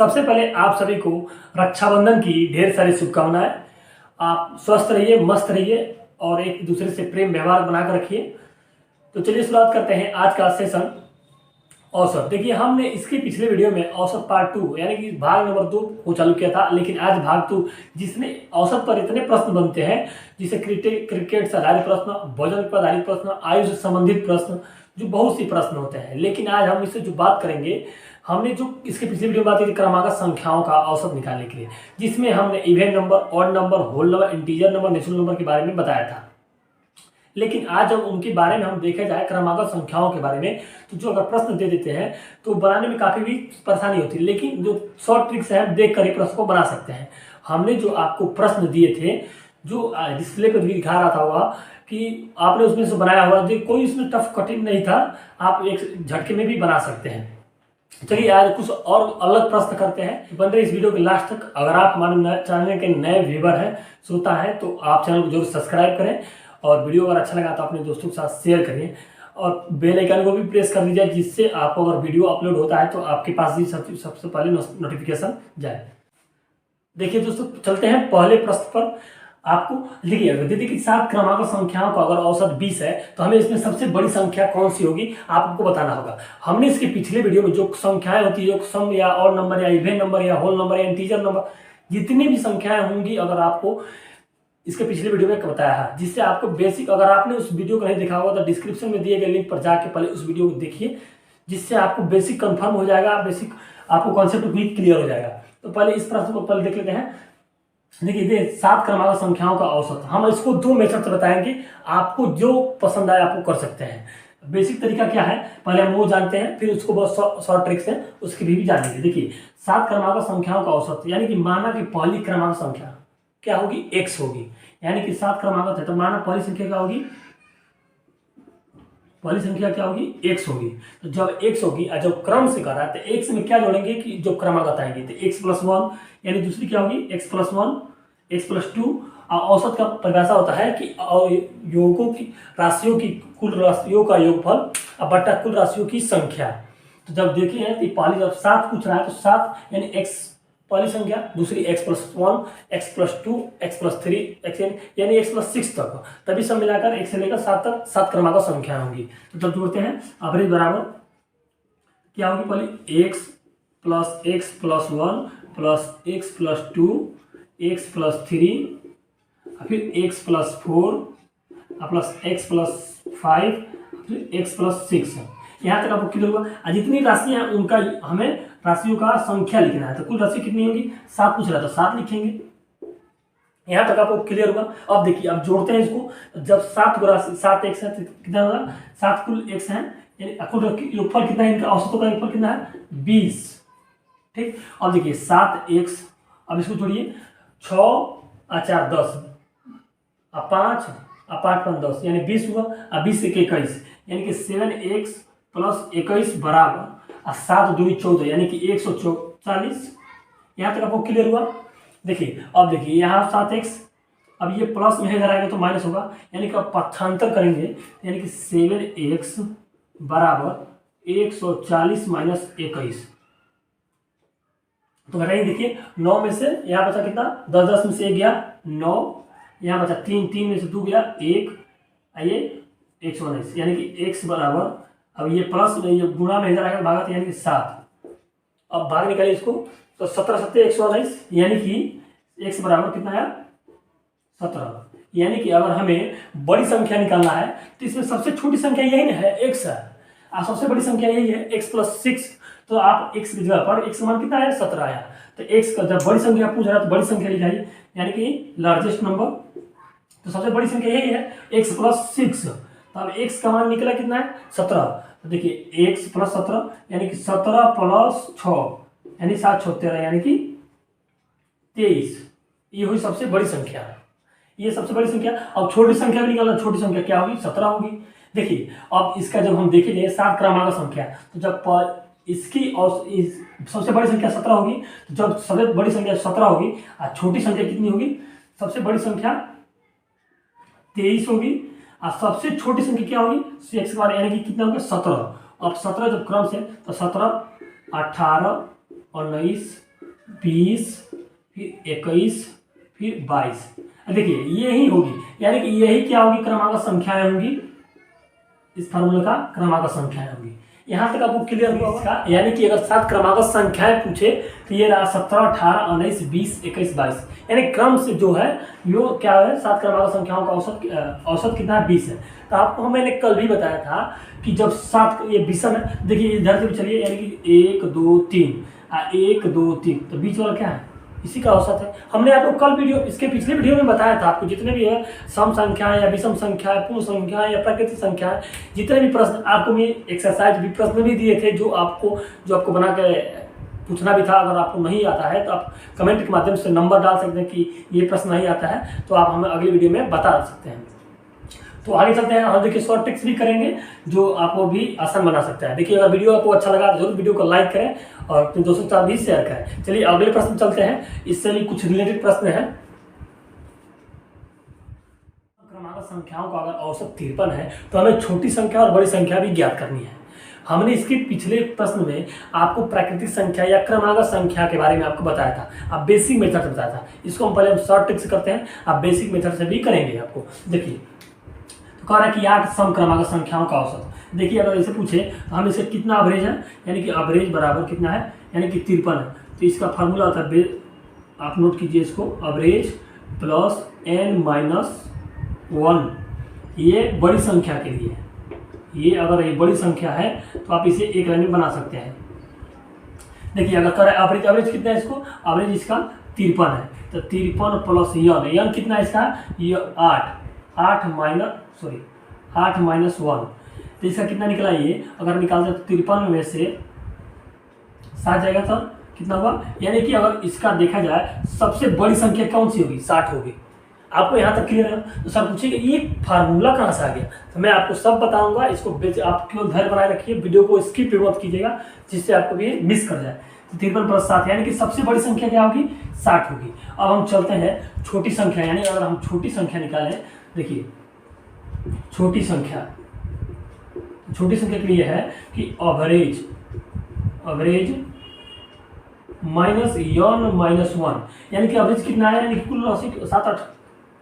सबसे पहले आप सभी को रक्षाबंधन की ढेर सारी शुभकामनाएं। आप स्वस्थ रहिए, मस्त रहिए और एक दूसरे से प्रेम व्यवहार बनाकर रखिए। तो चलिए शुरुआत करते हैं आज का सेशन औसत। देखिए, हमने इसके पिछले वीडियो में औसत पार्ट 2 यानी कि भाग नंबर 2 को चालू किया था, लेकिन आज भाग 2 जिसमें औसत पर इतने प्रश्न बनते हैं, जिसे क्रिकेट से आधारित प्रश्न, भोजन पर आधारित प्रश्न, आयु से संबंधित प्रश्न, जो बहुत सी प्रश्न होते हैं। लेकिन आज हम इससे जो बात करेंगे, हमने जो इसके पिछले वीडियो में बात की थी क्रमागत संख्याओं का औसत निकालने के लिए, जिसमें हमने even number, odd number, whole number, integer number, natural number के बारे में बताया था। लेकिन आज जब उनके बारे में हम देखा जाए क्रमागत संख्याओं के बारे में, तो जो अगर प्रश्न दे देते हैं तो बनाने में काफ़ी भी परेशानी होती है, लेकिन जो शॉर्ट ट्रिक्स है, हम देख कर ही प्रश्न को बना सकते हैं। हमने जो आपको प्रश्न दिए थे, जो डिस्प्ले पर भी दिखा रहा था हुआ कि आपने उसमें से बनाया हुआ, जो कोई उसमें टफ कठिन नहीं था, आप एक झटके में भी बना सकते हैं। चलिए आज कुछ और अलग प्रश्न करते हैं। बन रहे इस वीडियो के लास्ट तक। अगर आप हमारे चैनल के नए व्यूवर हैं, श्रोता हैं, तो आप चैनल को जरूर सब्सक्राइब करें और वीडियो अगर अच्छा लगा तो अपने दोस्तों के साथ शेयर करिए और बेल आइकन को भी प्रेस कर दीजिए, जिससे आपको अगर वीडियो अपलोड होता है तो आपके पास भी सबसे पहले नोटिफिकेशन जाए। देखिए दोस्तों, चलते हैं पहले प्रश्न पर। आपको देखिए, अगर दीदी की 7 क्रमांक संख्याओं का अगर औसत 20 है, तो हमें इसमें सबसे बड़ी संख्या कौन सी होगी आपको बताना होगा। हमने इसके पिछले वीडियो में जो संख्याएं होती है, जो सम या ऑड नंबर या इवेन नंबर या होल नंबर या इंटीजर नंबर, जितनी भी संख्याएं होंगी, अगर आपको इसके पिछले वीडियो में बताया है, जिससे आपको बेसिक, अगर आपने उस वीडियो को नहीं देखा होगा तो डिस्क्रिप्शन में दिए गए लिंक पर जाके पहले उस वीडियो को देखिए, जिससे आपको बेसिक कंफर्म हो जाएगा, बेसिक आपको कॉन्सेप्ट भी क्लियर हो जाएगा। तो पहले इस प्रश्न को पहले देख लेते हैं। देखिए, 7 क्रमांक संख्याओं का औसत, हम इसको 2 मेथड से बताएंगे। आपको जो पसंद आए आपको कर सकते हैं। बेसिक तरीका क्या है, पहले हम वो जानते हैं, फिर उसको बहुत शॉर्ट ट्रिक्स है उसकी भी जानेंगे। देखिए, 7 क्रमांक संख्याओं का औसत, यानी कि माना कि पहली क्रमांक संख्या क्या होगी, x होगी, यानी कि 7 क्रमांक है, तो माना पहली संख्या क्या होगी, पहली संख्या क्या होगी, x होगी। तो जब x होगी और जब क्रम से कर रहा है, तो x में क्या जोड़ेंगे कि जो क्रमागत आएगी, तो x + 1, यानी दूसरी क्या होगी, x + 1, x + 2। और औसत का परिभाषा होता है कि योगों की राशियों की कुल राशियों का योगफल और बट्टा कुल राशियों की संख्या। तो जब देखें तो पहली जब 7 पूछ रहा है, तो 7 यानी x पहली संख्या, दूसरी x + 1, x + 2, x + 3, x यानी x + 6 तक, तभी सब मिलाकर 1 से लेकर 7 तक 7 क्रमांक संख्या होंगी। तो जब जोड़ते हैं, एवरेज बराबर क्या होगी, पहले x + x + 1 + x + 2, x + 3, फिर x + 4 प्लस x + 5, फिर x + 6। यहाँ तक आपको क्लियर होगा। और जितनी राशियाँ हैं उनका हमें राशियों का संख्या लिखना है। तो कुल राशि कितनी होगी, 7 पूछ रहा है तो 7 लिखेंगे। यहाँ तक आपको क्लियर होगा। अब देखिए, अब जोड़ते हैं इसको। जब 7 को राशि 7 x है तो कितना होगा, 7 कुल x है, यानी कुल योगफल कितना है, इनका औसतों का योगफल कितना है, 20। ठीक। अब देखिए 7x, अब इसको जोड़िए, 6 और 4 10, और 5 और 5 × 10 यानी 20 हुआ, और 20 से 21 यानी कि 7x + 21 बराबर, और 7 दूनी 14 यानी कि 144। यहाँ तक आपको क्लियर हुआ। देखिए, अब देखिए यहाँ 7x, अब ये प्लस में इधर आएगा तो माइनस होगा, यानी कि अब पक्षांतर करेंगे, यानी कि 7x बराबर 140 - 21। तो घटाइए, देखिए 9 में से यहाँ बचा कितना, 10 10 में से 1 गया 9, यहाँ बचा 3 3 में से 2 गया 1, आइए 119, यानी कि x बराबर, अब ये प्लस में ये गुणा में इधर आएगा भागा, यानी कि 7। अब भाग निकालिए इसको, तो 17 × 7 119, यानी कि x बराबर कितना आया, 17। यानी कि अगर हमें बड़ी संख्या निकालना है तो इसमें सबसे छोटी संख्या यही ना है, x है, और सबसे बड़ी संख्या यही है, x + 6। तो आप x की जगह पर x का मान कितना आया, 17 आया। तो x का जब बड़ी संख्या पूछ रहा है तो बड़ी संख्या लिखाइए, यानी कि लार्जेस्ट नंबर। तो सबसे बड़ी संख्या यही है, x + 6। तो अब x का मान निकला कितना है, 17। तो देखिए x + 17 यानी कि 17 + 6 यानी 7 × 6 13, यानी कि 23। ये हुई सबसे बड़ी संख्या, ये सबसे बड़ी संख्या। अब छोटी संख्या भी निकालना, छोटी संख्या क्या होगी, 17 होगी। देखिए, अब इसका जब हम देखेंगे 7 क्रमांक संख्या, तो जब इसकी और इस सबसे बड़ी संख्या 17 होगी, तो जब सबसे बड़ी संख्या 17 होगी और छोटी संख्या कितनी होगी, सबसे बड़ी संख्या 23 होगी, और सबसे छोटी संख्या क्या होगी, 6 के बाद यानी कि कितना होगा, 17। अब 17 जब क्रम से, तो 17 18 19 20, फिर 21, फिर 22। देखिए यही होगी, यानी कि यही क्या होगी, क्रमागत संख्याएं होंगी, इस फार्मूले का क्रमागत संख्याएं होंगी। यहाँ तक आपको क्लियर हुआ इसका, यानी कि अगर 7 क्रमागत संख्याएं पूछे तो ये रहा 17, 18, 19, 20, 21, 22, यानी क्रम से जो है यो क्या है, 7 क्रमागत संख्याओं का औसत कितना है, 20 है। तो आपको मैंने कल भी बताया था कि जब 7 ये विषम है, देखिए इधर से भी चलिए, यानी कि 1 2 3, 1 2 3, तो बीच वाला क्या है, इसी का औसत है। हमने आपको कल वीडियो, इसके पिछले वीडियो में बताया था, आपको जितने भी है सम संख्या या विषम संख्या, पूर्ण संख्या या प्राकृतिक संख्या, जितने भी प्रश्न आपको मैं एक्सरसाइज भी प्रश्न भी दिए थे, जो आपको बना के पूछना भी था। अगर आपको नहीं आता है तो आप कमेंट के माध्यम से नंबर डाल सकते हैं कि ये प्रश्न नहीं आता है, तो आप हमें अगली वीडियो में बता सकते हैं। तो आगे चलते हैं, हम देखिए शॉर्ट ट्रिक्स भी करेंगे जो आपको भी आसान बना सकता है। देखिए अगर वीडियो आपको अच्छा लगा तो जरूर वीडियो को लाइक करें और अपने दोस्तों के साथ भी शेयर करें। चलिए अगले प्रश्न चलते हैं, इससे भी कुछ रिलेटेड प्रश्न है। क्रमागत संख्याओं का अगर औसत 53 है तो हमें छोटी संख्या और बड़ी संख्या भी ज्ञात करनी है। हमने इसके पिछले प्रश्न में आपको प्राकृतिक संख्या या क्रमागत संख्या के बारे में आपको बताया था, आप बेसिक मेथड से बताया था। इसको हम पहले शॉर्ट ट्रिक्स करते हैं, आप बेसिक मेथड से भी करेंगे। आपको देखिए कह रहा है कि 8 सम क्रमागत संख्याओं का औसत। देखिए अगर ऐसे पूछे तो हम इसे कितना एवरेज है, यानी कि एवरेज बराबर कितना है, यानी कि 53 है। तो इसका फार्मूला होता है, आप नोट कीजिए इसको, एवरेज प्लस n-1। ये बड़ी संख्या के लिए, ये अगर ये बड़ी संख्या है तो आप इसे एक लाइन में बना सकते हैं। देखिए अगर कर एवरेज, एवरेज कितना है इसको, एवरेज इसका 53 है, तो 53 प्लस यन कितना है इसका, ये 8 माइनस 1, तो इसका कितना निकला, ये अगर निकालते तो 53 में से 7 जाएगा तो कितना हुआ, यानी कि अगर इसका देखा जाए सबसे बड़ी संख्या कौन सी होगी, 60 होगी। आपको यहाँ तक क्लियर है? तो सर पूछिए ये फार्मूला कहाँ से आ गया, तो मैं आपको सब बताऊंगा। इसको आप केवल धैर्य बनाए रखिए, वीडियो को स्किप मत कीजिएगा जिससे आपको भी मिस कर जाए। 53 प्लस 7 यानी कि सबसे बड़ी संख्या क्या होगी, 60 होगी। अब हम चलते हैं छोटी संख्या, यानी अगर हम छोटी संख्या निकालें, देखिए छोटी संख्या के लिए है कि एवरेज माइनस यन माइनस 1, यानी कि एवरेज कितना है, यानी कि कुल राशि 7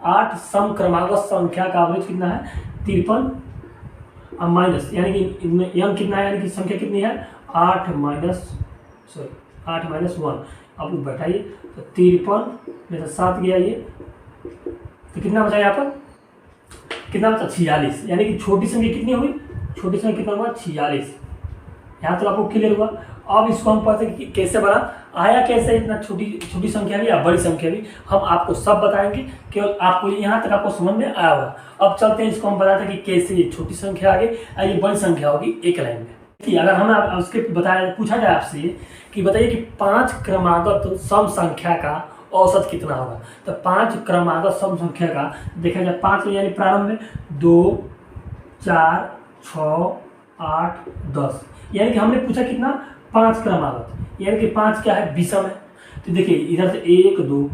8 सम क्रमागत संख्या का एवरेज कितना है, 53 माइनस, यानी कि यन कितना है, यानी कि संख्या कितनी है, 8 माइनस 1। अब बैठाइए तो 53 में से 7 गया, ये तो कितना बचा यहाँ पर, कितना बचा, 46, यानी कि छोटी संख्या कितनी हुई, छोटी संख्या कितना हुआ, 46। यहाँ तो आपको क्लियर हुआ। अब इसको हम पता कि कैसे बना, आया कैसे इतना छोटी संख्या भी या बड़ी संख्या भी, हम आपको सब बताएंगे। केवल आपको यहाँ तक आपको समझ में आया होगा। अब चलते हैं, इसको हम बताते हैं कि कैसे ये छोटी संख्या आगे और ये बड़ी संख्या होगी एक लाइन में। कि अगर हमें उसके पूछा जाए आपसे कि बताइए कि 5 क्रमागत सम संख्या का औसत कितना होगा, तो 5 क्रमागत सम संख्या का देखा जाए, 5 यानी प्रारंभ में 2 4 6 8 10, यानी कि हमने पूछा कितना, 5 क्रमागत, यानी कि 5 क्या है, विषम है। तो देखिए इधर से 1 2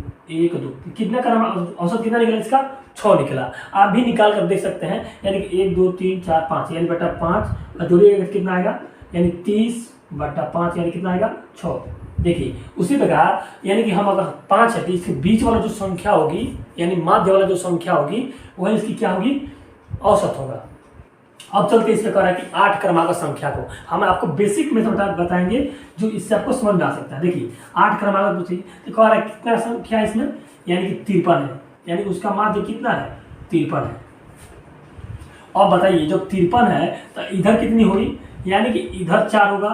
कितना क्रमागत औसत कितना निकला, इसका 6 निकला। आप भी निकाल कर देख सकते हैं, यानी कि 1 2 3 4 5, यानी बटा 5 और जोड़िएगा कितना आएगा, यानी 30/5, यानी कितना आएगा, 6। देखिए उसी प्रकार यानी कि हम अगर 5 है तो इसके बीच वाला जो संख्या होगी, यानी माध्य वाला जो संख्या होगी, वह इसकी क्या होगी, औसत होगा। अब चलते इस प्रकार है कि 8 क्रमागत संख्या को हम आपको बेसिक मेथड बताएंगे जो इससे आपको समझ में आ सकता है। देखिए 8 क्रमागत पूछिए तो कह रहा है कितना संख्या है इसमें, यानी कि 53 है, यानी उसका माध्य कितना है, 53 है। अब बताइए जब 53 है तो इधर कितनी होगी, यानी कि इधर 4 होगा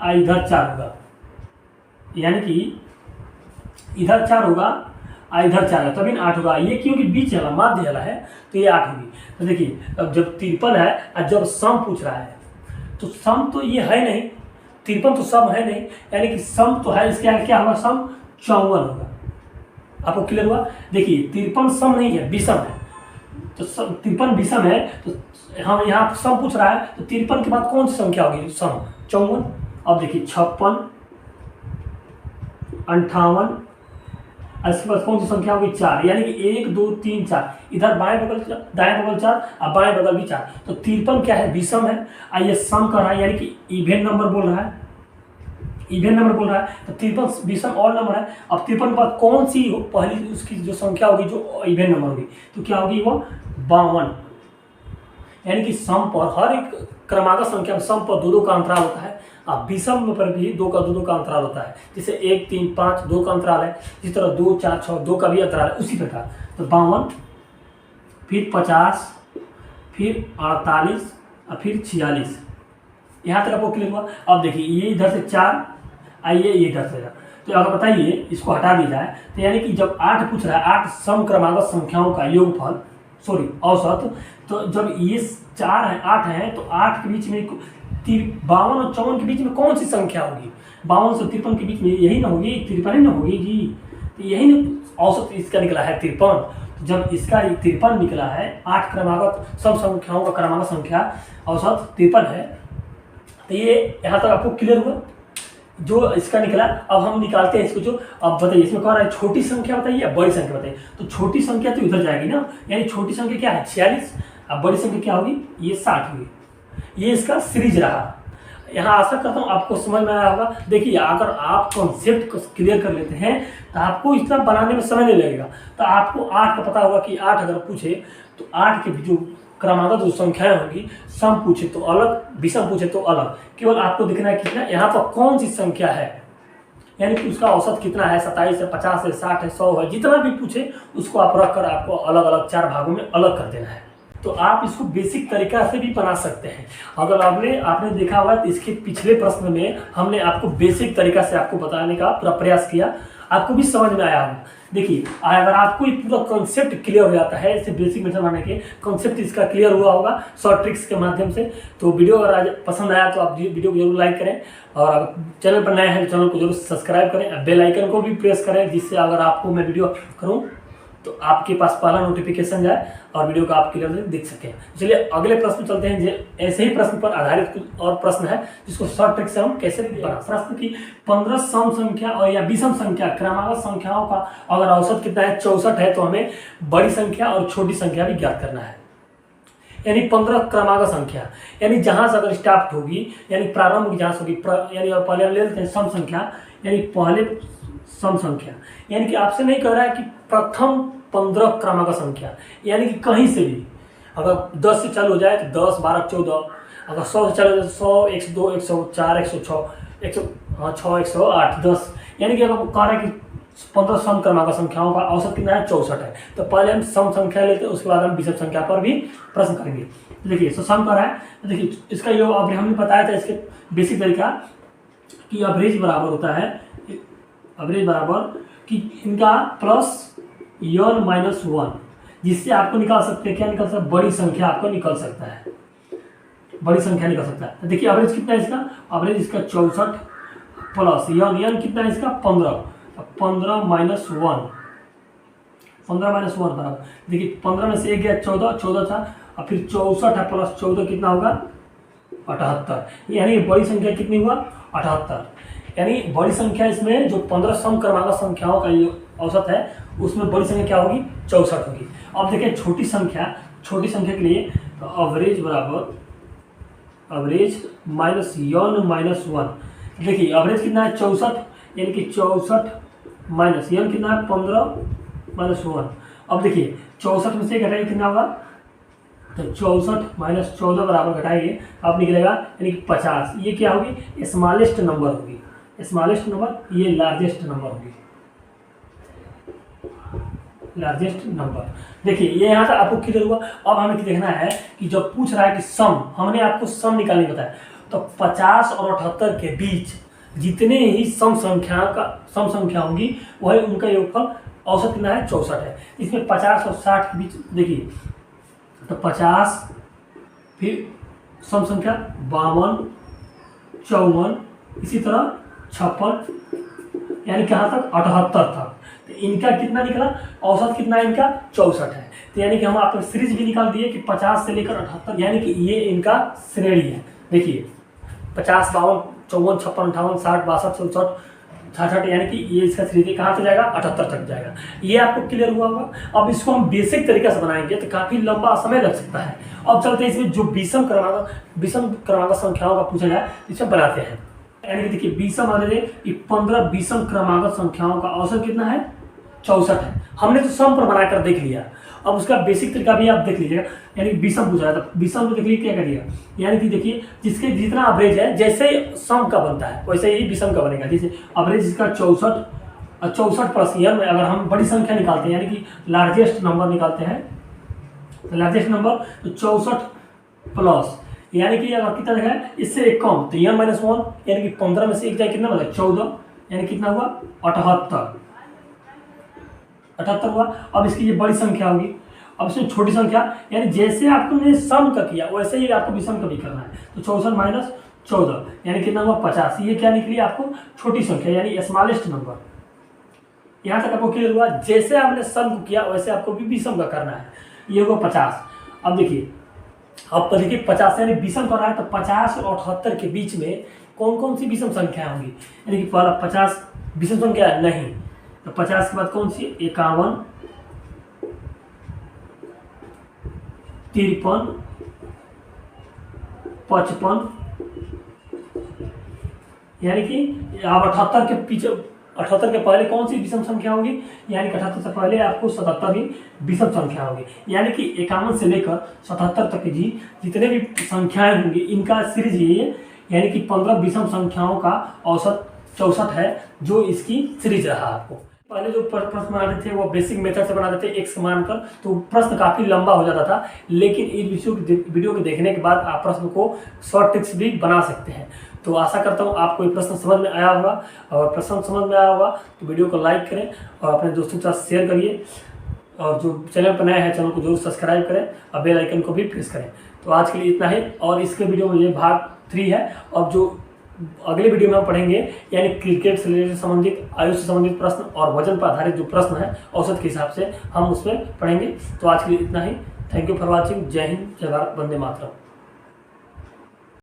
और इधर 4 होगा, यानी कि इधर 4 होगा और इधर 4 है, तभी 8 होगा। ये क्योंकि बीच वाला माध्य वाला है तो ये 8 होगी। तो देखिए अब जब 53 है और जब सम पूछ रहा है तो सम तो ये है नहीं, 53 तो सम है नहीं, यानी कि सम तो है, इसके आगे क्या होगा, सम 54 होगा। आपको क्लियर हुआ। देखिए 53 सम नहीं है, विषम है, तो 53 विषम है, तो हम यहाँ सम पूछ रहा है तो 53 के बाद कौन सी संख्या होगी, सम 54। अब देखिए 56 58, इसके बाद कौन सी संख्या होगी, 4, यानी कि 1 2 3 4, इधर बाएं बगल दाएं बगल 4 और बाएं बगल भी 4। तो 53 क्या है, विषम है और ये सम कर रहा है, यानी कि इवेंट नंबर बोल रहा है, इवन नंबर बोल रहा है, तो 53 विषम ऑड नंबर है। अब 53 के बाद कौन सी पहली उसकी जो संख्या होगी जो इवन नंबर होगी, तो क्या होगी वो 52। यानी कि सम पर हर एक क्रमागत संख्या में सम पर 2-2 का अंतराल होता है। अब विषम पर भी 2 का अंतराल होता है, जैसे 1, 3, 5 2 का अंतराल है, जिस तरह 2, 4, 6 2 का भी अंतराल है, उसी प्रकार। तो 52, फिर 50, फिर 48 और फिर 46। यहाँ तक आपको क्लियर हुआ। अब देखिए ये इधर से 4, आइए ये इधर से, तो अगर बताइए इसको हटा दिया जाए, तो यानी कि जब 8 पूछ रहा है, 8 सम क्रमागत संख्याओं का योगफल, सॉरी औसत, तो जब ये 4 है 8 है, तो 8 के बीच में 52 और 54 के बीच में कौन सी संख्या होगी? 52 से 53 के बीच में यही ना होगी, 53 ही ना होगी जी। तो यही ना औसत इसका निकला है 53। जब इसका 53 निकला है, 8 क्रमागत सब संख्याओं का क्रमागत संख्या औसत 53 है। तो ये यहाँ तक आपको क्लियर हुआ जो इसका निकला। अब हम निकालते हैं इसको, जो अब बताइए इसमें कह रहा है छोटी संख्या बताइए या बड़ी संख्या बताइए। तो छोटी संख्या तो इधर जाएगी ना, यानी छोटी संख्या क्या है 46, अब बड़ी संख्या क्या होगी ये 60 होगी। ये इसका सीरीज रहा। यहाँ आशा करता हूँ आपको समझ में आया होगा। देखिए अगर आप कॉन्सेप्ट को क्लियर कर लेते हैं तो आपको इतना बनाने में समय नहीं लगेगा। तो आपको 8 का पता होगा कि 8 अगर पूछे तो 8 के जो क्रमागत जो संख्याएं होंगी, सम पूछे तो अलग, विषम पूछे तो अलग। केवल आपको दिखना है कितना यहाँ पर कौन सी संख्या है, यानी कि उसका औसत कितना है, 27 है, 50 है, 60 है, 100 है, जितना भी पूछे उसको आप रख कर आपको अलग अलग 4 भागों में अलग कर देना है। तो आप इसको बेसिक तरीका से भी बना सकते हैं। अगर आपने देखा हुआ तो इसके पिछले प्रश्न में हमने आपको बेसिक तरीका से आपको बताने का पूरा प्रयास किया, आपको भी समझ में आया होगा। देखिए अगर आपको ये पूरा कॉन्सेप्ट क्लियर हो जाता है, इसे बेसिक मेथड बनाने के कॉन्सेप्ट इसका क्लियर हुआ होगा शॉर्ट ट्रिक्स के माध्यम से। तो वीडियो अगर आज पसंद आया तो आप वीडियो को जरूर लाइक करें, और अगर चैनल पर नए हैं तो चैनल को जरूर सब्सक्राइब करें, बेल आइकन को भी प्रेस करें, जिससे अगर आपको मैं वीडियो करूँ तो आपके पास पहला नोटिफिकेशन जाए और वीडियो का आप क्लियर देख सकें। चलिए अगले प्रश्न चलते हैं। ऐसे ही प्रश्न पर आधारित कुछ और प्रश्न है जिसको शॉर्ट ट्रिक से हम कैसे बना। प्रश्न की 15 सम संख्या और या विषम संख्या क्रमागत संख्याओं का अगर औसत कितना है 64 है, तो हमें बड़ी संख्या और छोटी संख्या भी ज्ञात करना है। यानी 15 क्रमागत संख्या, यानी जहां से अगर स्टार्ट होगी, यानी प्रारंभ की जहां से होगी, यानी पहले हम ले लेते हैं सम संख्या, यानी पहले सम संख्या, यानी कि आपसे नहीं कह रहा है कि प्रथम 15 क्रमागत संख्या, यानी कि कहीं से भी अगर 10 से चालू हो जाए तो 10, 12, 14, अगर 100 से चालू हो जाए तो 100, 102, 104, 106, 108, 10, यानी कि अगर कह रहा है कि 15 सम क्रमागत संख्याओं का औसत कितना है 64 है। तो पहले हम सम संख्या लेते हैं, उसके बाद हम विषम संख्या पर भी प्रश्न करेंगे। देखिए सम कर रहा है, तो देखिए इसका योग अब हमने बताया था इसके बेसिक तरीका कि एवरेज बराबर होता है, एवरेज बराबर कि इनका प्लस n - 1, जिससे आपको निकाल सकते हैं क्या निकल सकता है, बड़ी संख्या आपको निकल सकता है, बड़ी संख्या निकल सकता है। तो देखिए एवरेज कितना है इसका, एवरेज इसका 64 प्लस n कितना है इसका 15, 15 - 1, 15 - 1 बराबर, देखिए 15 में से 1 गया 14, 14 था, और फिर 64 है प्लस 14 कितना होगा 78। यानी बड़ी संख्या कितनी हुआ 78। यानी बड़ी संख्या इसमें जो 15 सम क्रमागत संख्याओं का ये औसत है, उसमें बड़ी संख्या क्या होगी 64 होगी। अब देखिए छोटी संख्या के लिए तो एवरेज बराबर एवरेज माइनस n - 1। देखिए एवरेज कितना है 64, यानी कि 64 माइनस n कितना है 15 - 1। अब देखिए 64 में से घटाइए कितना होगा, तो 64 - 14 बराबर घटाएंगे अब निकलेगा यानी कि 50। ये क्या होगी स्मॉलेस्ट नंबर होगी, स्मॉलेस्ट नंबर, ये लार्जेस्ट नंबर होगी, लार्जेस्ट नंबर। देखिए ये यहाँ तक आपको क्लियर हुआ। अब हमें देखना है कि जब पूछ रहा है कि सम, हमने आपको सम निकालने बताया, तो 50 और 78 के बीच जितने ही सम संख्या होंगी वही उनका योगफल औसत कितना है 64 है। इसमें 50 और 60 के बीच देखिए तो 50, फिर सम संख्या 52, 54, इसी तरह 56, यानी कहाँ तक 78 तक। तो इनका कितना निकला औसत कितना है इनका 64 है। तो यानी कि हम आपको सीरीज भी निकाल दिए कि 50 से लेकर 78, यानी कि ये इनका श्रेणी है। देखिए 50, 52, 54, 56, 58, 60, 62, 64, 66, यानी कि ये इसका श्रेणी कहाँ तक जाएगा 78 तक जाएगा। ये आपको क्लियर हुआ होगा। अब इसको हम बेसिक तरीके से बनाएंगे तो काफ़ी लंबा समय लग सकता है। अब चलते हैं इसमें जो विषम क्रमागत संख्याओं का पूछा जाए इसमें बनाते हैं। यानी कि देखिए 20 माने ये 15 विषम क्रमागत संख्याओं का औसत कितना है, 64 है। हमने तो सम पर बनाकर देख लिया, अब उसका बेसिक तरीका भी आप देख लीजिएगा। यानी विषम पूछ रहा था, विषम में देखिए क्या करिएगा, यानी कि देखिए जिसके जितना एवरेज है, जैसे सम का बनता है वैसे ही विषम का बनेगा। जैसे एवरेज इसका 64 और 64 प्लस ईयर में अगर हम बड़ी संख्या निकालते हैं, यानी कि लार्जेस्ट नंबर निकालते हैं, तो लार्जेस्ट नंबर तो 64 प्लस, यानी कि अगर कितना है इससे एक कम तो n - 1, यानी कि 15 में से एक जाए कितना बना 14, यानी कितना हुआ 78 हुआ। अब इसकी ये बड़ी संख्या होगी, अब इसमें छोटी संख्या, यानी जैसे आपने सम का किया वैसे ही आपको विषम का भी करना है। तो 64 - 14 यानी कितना हुआ 50। ये क्या निकली आपको, छोटी संख्या यानी स्मॉलेस्ट नंबर। यहाँ तक आपको क्लियर हुआ, जैसे आपने सम को किया वैसे आपको भी विषम का करना है। ये हुआ 50। अब देखिए, अब तो देखिए 50 यानी विषम कर रहा है, तो 50 और 78 के बीच में कौन कौन सी विषम संख्याएं होंगी, यानी कि पहला 50 विषम संख्या है नहीं, तो 50 के बाद कौन सी, 51, 53, 55, यानी कि अब 78 के पीछे, 78 के पहले कौन सी विषम संख्या होगी, यानी कि 78 से पहले आपको 77 ही विषम संख्या होगी। यानी कि 51 से लेकर 77 तक की जितने भी संख्याएं होंगी इनका सीरीज ये, यानी कि 15 विषम संख्याओं का औसत 64 है, जो इसकी सीरीज रहा। आपको पहले जो प्रश्न बनाते थे वो बेसिक मेथड से बनाते थे एक्स मानकर, तो प्रश्न काफ़ी लंबा हो जाता था, लेकिन इस वीडियो को देखने के बाद आप प्रश्न को शॉर्ट ट्रिक्स भी बना सकते हैं। तो आशा करता हूँ आपको ये प्रश्न समझ में आया होगा, और प्रश्न समझ में आया होगा तो वीडियो को लाइक करें और अपने दोस्तों के साथ शेयर करिए, और जो चैनल पर नया है चैनल को जरूर सब्सक्राइब करें और बेल आइकन को भी प्रेस करें। तो आज के लिए इतना ही, और इसके वीडियो में ये भाग 3 है। अब जो अगले वीडियो में हम पढ़ेंगे, यानी क्रिकेट से रिलेटेड संबंधित, आयु से संबंधित प्रश्न और वजन पर आधारित जो प्रश्न है औसत के हिसाब से हम उसमें पढ़ेंगे। तो आज के लिए इतना ही। Thank you for watching. जय हिंद, जय भारत, वंदे मातरम।